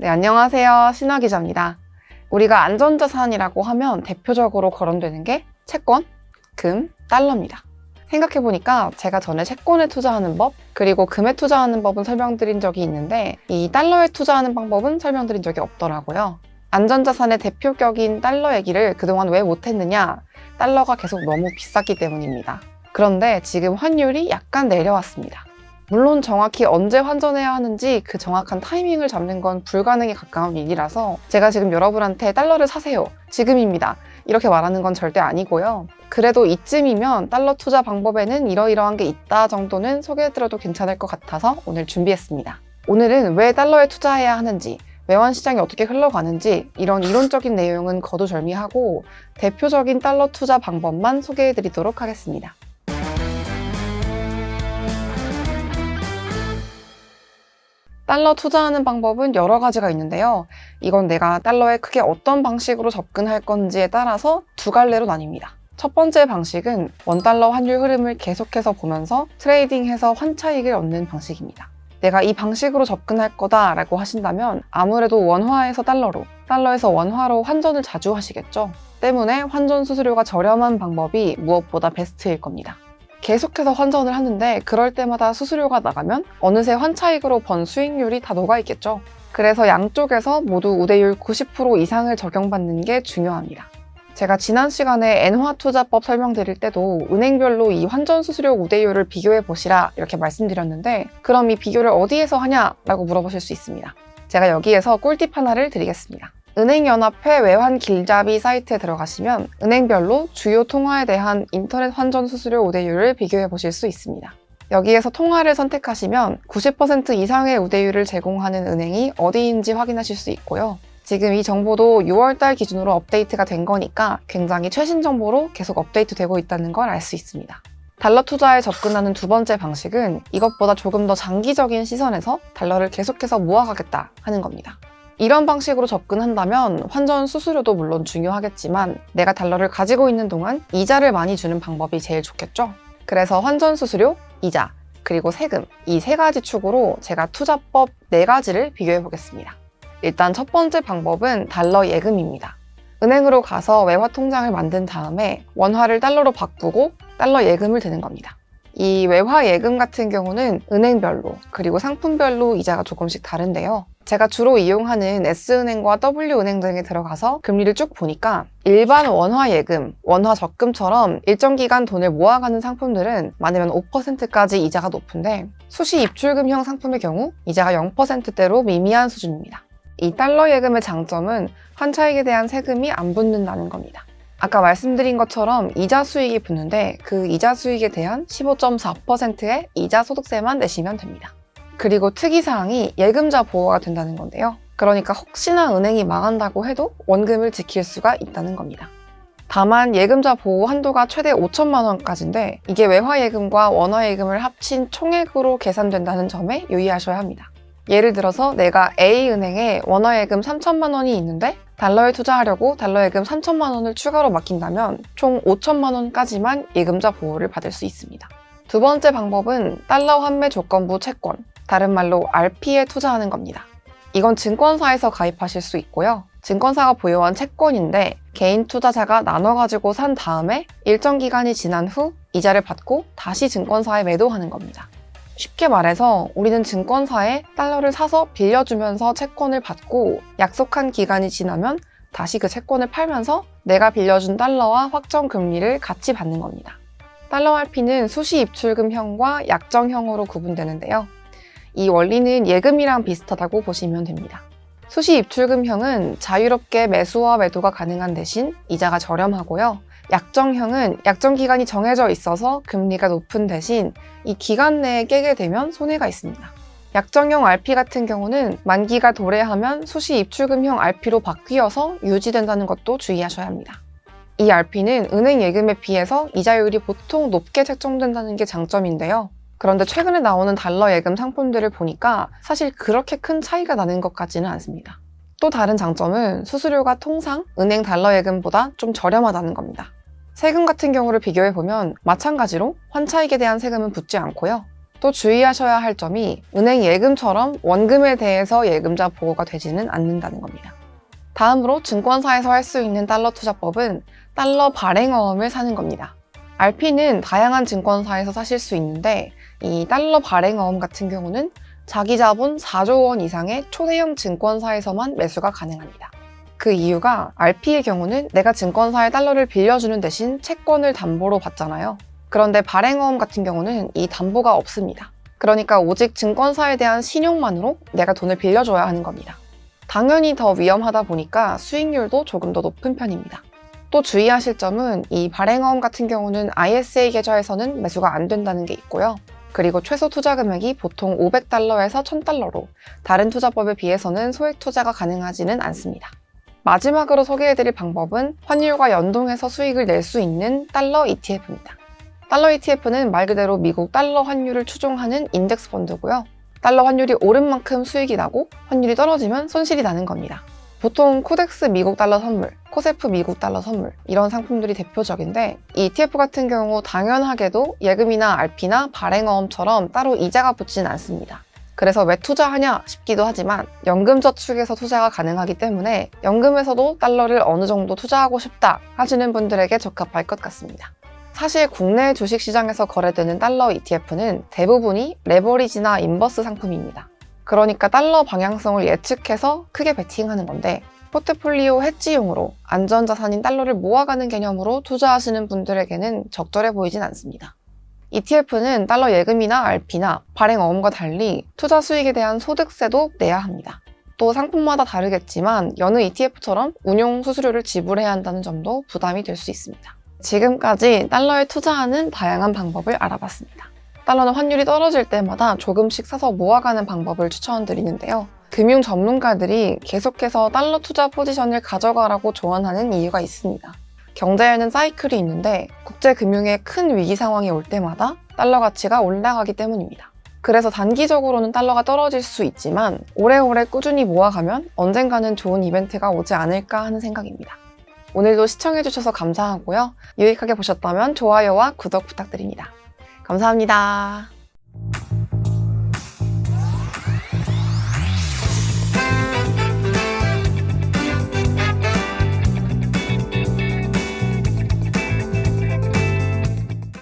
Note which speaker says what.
Speaker 1: 네, 안녕하세요. 신화 기자입니다. 우리가 안전자산이라고 하면 대표적으로 거론되는 게 채권, 금, 달러입니다. 생각해보니까 제가 전에 채권에 투자하는 법, 그리고 금에 투자하는 법은 설명드린 적이 있는데 이 달러에 투자하는 방법은 설명드린 적이 없더라고요. 안전자산의 대표격인 달러 얘기를 그동안 왜 못했느냐? 달러가 계속 너무 비쌌기 때문입니다. 그런데 지금 환율이 약간 내려왔습니다. 물론 정확히 언제 환전해야 하는지 그 정확한 타이밍을 잡는 건 불가능에 가까운 일이라서 제가 지금 여러분한테 달러를 사세요, 지금입니다, 이렇게 말하는 건 절대 아니고요. 그래도 이쯤이면 달러 투자 방법에는 이러이러한 게 있다 정도는 소개해드려도 괜찮을 것 같아서 오늘 준비했습니다. 오늘은 왜 달러에 투자해야 하는지, 외환 시장이 어떻게 흘러가는지 이런 이론적인 내용은 거두절미하고 대표적인 달러 투자 방법만 소개해드리도록 하겠습니다. 달러 투자하는 방법은 여러 가지가 있는데요. 이건 내가 달러에 크게 어떤 방식으로 접근할 건지에 따라서 두 갈래로 나뉩니다. 첫 번째 방식은 원달러 환율 흐름을 계속해서 보면서 트레이딩해서 환차익을 얻는 방식입니다. 내가 이 방식으로 접근할 거다라고 하신다면 아무래도 원화에서 달러로, 달러에서 원화로 환전을 자주 하시겠죠. 때문에 환전 수수료가 저렴한 방법이 무엇보다 베스트일 겁니다. 계속해서 환전을 하는데 그럴 때마다 수수료가 나가면 어느새 환차익으로 번 수익률이 다 녹아있겠죠. 그래서 양쪽에서 모두 우대율 90% 이상을 적용받는 게 중요합니다. 제가 지난 시간에 엔화투자법 설명드릴 때도 은행별로 이 환전 수수료 우대율을 비교해 보시라 이렇게 말씀드렸는데 그럼 이 비교를 어디에서 하냐라고 물어보실 수 있습니다. 제가 여기에서 꿀팁 하나를 드리겠습니다. 은행연합회 외환길잡이 사이트에 들어가시면 은행별로 주요 통화에 대한 인터넷 환전 수수료 우대율을 비교해 보실 수 있습니다. 여기에서 통화를 선택하시면 90% 이상의 우대율을 제공하는 은행이 어디인지 확인하실 수 있고요. 지금 이 정보도 6월달 기준으로 업데이트가 된 거니까 굉장히 최신 정보로 계속 업데이트되고 있다는 걸 알 수 있습니다. 달러 투자에 접근하는 두 번째 방식은 이것보다 조금 더 장기적인 시선에서 달러를 계속해서 모아가겠다 하는 겁니다. 이런 방식으로 접근한다면 환전 수수료도 물론 중요하겠지만 내가 달러를 가지고 있는 동안 이자를 많이 주는 방법이 제일 좋겠죠. 그래서 환전 수수료, 이자, 그리고 세금, 이 세 가지 축으로 제가 투자법 4가지를 비교해 보겠습니다. 일단 첫 번째 방법은 달러 예금입니다. 은행으로 가서 외화 통장을 만든 다음에 원화를 달러로 바꾸고 달러 예금을 드는 겁니다. 이 외화 예금 같은 경우는 은행별로 그리고 상품별로 이자가 조금씩 다른데요. 제가 주로 이용하는 S은행과 W은행 등에 들어가서 금리를 쭉 보니까 일반 원화 예금, 원화 적금처럼 일정 기간 돈을 모아가는 상품들은 많으면 5%까지 이자가 높은데 수시 입출금형 상품의 경우 이자가 0%대로 미미한 수준입니다. 이 달러 예금의 장점은 환차익에 대한 세금이 안 붙는다는 겁니다. 아까 말씀드린 것처럼 이자 수익이 붙는데 그 이자 수익에 대한 15.4%의 이자 소득세만 내시면 됩니다. 그리고 특이사항이 예금자 보호가 된다는 건데요. 그러니까 혹시나 은행이 망한다고 해도 원금을 지킬 수가 있다는 겁니다. 다만 예금자 보호 한도가 최대 5천만 원까지인데 이게 외화예금과 원화예금을 합친 총액으로 계산된다는 점에 유의하셔야 합니다. 예를 들어서 내가 A은행에 원화예금 3천만 원이 있는데 달러에 투자하려고 달러예금 3천만 원을 추가로 맡긴다면 총 5천만 원까지만 예금자 보호를 받을 수 있습니다. 두 번째 방법은 달러 환매 조건부 채권, 다른 말로 RP에 투자하는 겁니다. 이건 증권사에서 가입하실 수 있고요. 증권사가 보유한 채권인데 개인 투자자가 나눠가지고 산 다음에 일정 기간이 지난 후 이자를 받고 다시 증권사에 매도하는 겁니다. 쉽게 말해서 우리는 증권사에 달러를 사서 빌려주면서 채권을 받고 약속한 기간이 지나면 다시 그 채권을 팔면서 내가 빌려준 달러와 확정 금리를 같이 받는 겁니다. 달러 RP는 수시 입출금형과 약정형으로 구분되는데요. 이 원리는 예금이랑 비슷하다고 보시면 됩니다. 수시 입출금형은 자유롭게 매수와 매도가 가능한 대신 이자가 저렴하고요. 약정형은 약정 기간이 정해져 있어서 금리가 높은 대신 이 기간 내에 깨게 되면 손해가 있습니다. 약정형 RP 같은 경우는 만기가 도래하면 수시 입출금형 RP로 바뀌어서 유지된다는 것도 주의하셔야 합니다. 이 RP는 은행 예금에 비해서 이자율이 보통 높게 책정된다는 게 장점인데요. 그런데 최근에 나오는 달러 예금 상품들을 보니까 사실 그렇게 큰 차이가 나는 것 같지는 않습니다. 또 다른 장점은 수수료가 통상 은행 달러 예금보다 좀 저렴하다는 겁니다. 세금 같은 경우를 비교해보면 마찬가지로 환차익에 대한 세금은 붙지 않고요. 또 주의하셔야 할 점이 은행 예금처럼 원금에 대해서 예금자 보호가 되지는 않는다는 겁니다. 다음으로 증권사에서 할 수 있는 달러 투자법은 달러 발행어음을 사는 겁니다. RP는 다양한 증권사에서 사실 수 있는데 이 달러 발행어음 같은 경우는 자기 자본 4조 원 이상의 초대형 증권사에서만 매수가 가능합니다. 그 이유가 RP의 경우는 내가 증권사에 달러를 빌려주는 대신 채권을 담보로 받잖아요. 그런데 발행어음 같은 경우는 이 담보가 없습니다. 그러니까 오직 증권사에 대한 신용만으로 내가 돈을 빌려줘야 하는 겁니다. 당연히 더 위험하다 보니까 수익률도 조금 더 높은 편입니다. 또 주의하실 점은 이 발행어음 같은 경우는 ISA 계좌에서는 매수가 안 된다는 게 있고요. 그리고 최소 투자 금액이 보통 500달러에서 1000달러로 다른 투자법에 비해서는 소액 투자가 가능하지는 않습니다. 마지막으로 소개해드릴 방법은 환율과 연동해서 수익을 낼 수 있는 달러 ETF입니다. 달러 ETF는 말 그대로 미국 달러 환율을 추종하는 인덱스 펀드고요. 달러 환율이 오른 만큼 수익이 나고 환율이 떨어지면 손실이 나는 겁니다. 보통 코덱스 미국 달러 선물, 코세프 미국 달러 선물 이런 상품들이 대표적인데 이 ETF 같은 경우 당연하게도 예금이나 RP나 발행어음처럼 따로 이자가 붙진 않습니다. 그래서 왜 투자하냐 싶기도 하지만 연금저축에서 투자가 가능하기 때문에 연금에서도 달러를 어느 정도 투자하고 싶다 하시는 분들에게 적합할 것 같습니다. 사실 국내 주식시장에서 거래되는 달러 ETF는 대부분이 레버리지나 인버스 상품입니다. 그러니까 달러 방향성을 예측해서 크게 베팅하는 건데 포트폴리오 해지용으로 안전자산인 달러를 모아가는 개념으로 투자하시는 분들에게는 적절해 보이진 않습니다. ETF는 달러 예금이나 RP나 발행어음과 달리 투자 수익에 대한 소득세도 내야 합니다. 또 상품마다 다르겠지만 여느 ETF처럼 운용 수수료를 지불해야 한다는 점도 부담이 될 수 있습니다. 지금까지 달러에 투자하는 다양한 방법을 알아봤습니다. 달러는 환율이 떨어질 때마다 조금씩 사서 모아가는 방법을 추천드리는데요. 금융 전문가들이 계속해서 달러 투자 포지션을 가져가라고 조언하는 이유가 있습니다. 경제에는 사이클이 있는데 국제금융의 큰 위기 상황이 올 때마다 달러 가치가 올라가기 때문입니다. 그래서 단기적으로는 달러가 떨어질 수 있지만 오래오래 꾸준히 모아가면 언젠가는 좋은 이벤트가 오지 않을까 하는 생각입니다. 오늘도 시청해주셔서 감사하고요. 유익하게 보셨다면 좋아요와 구독 부탁드립니다. 감사합니다.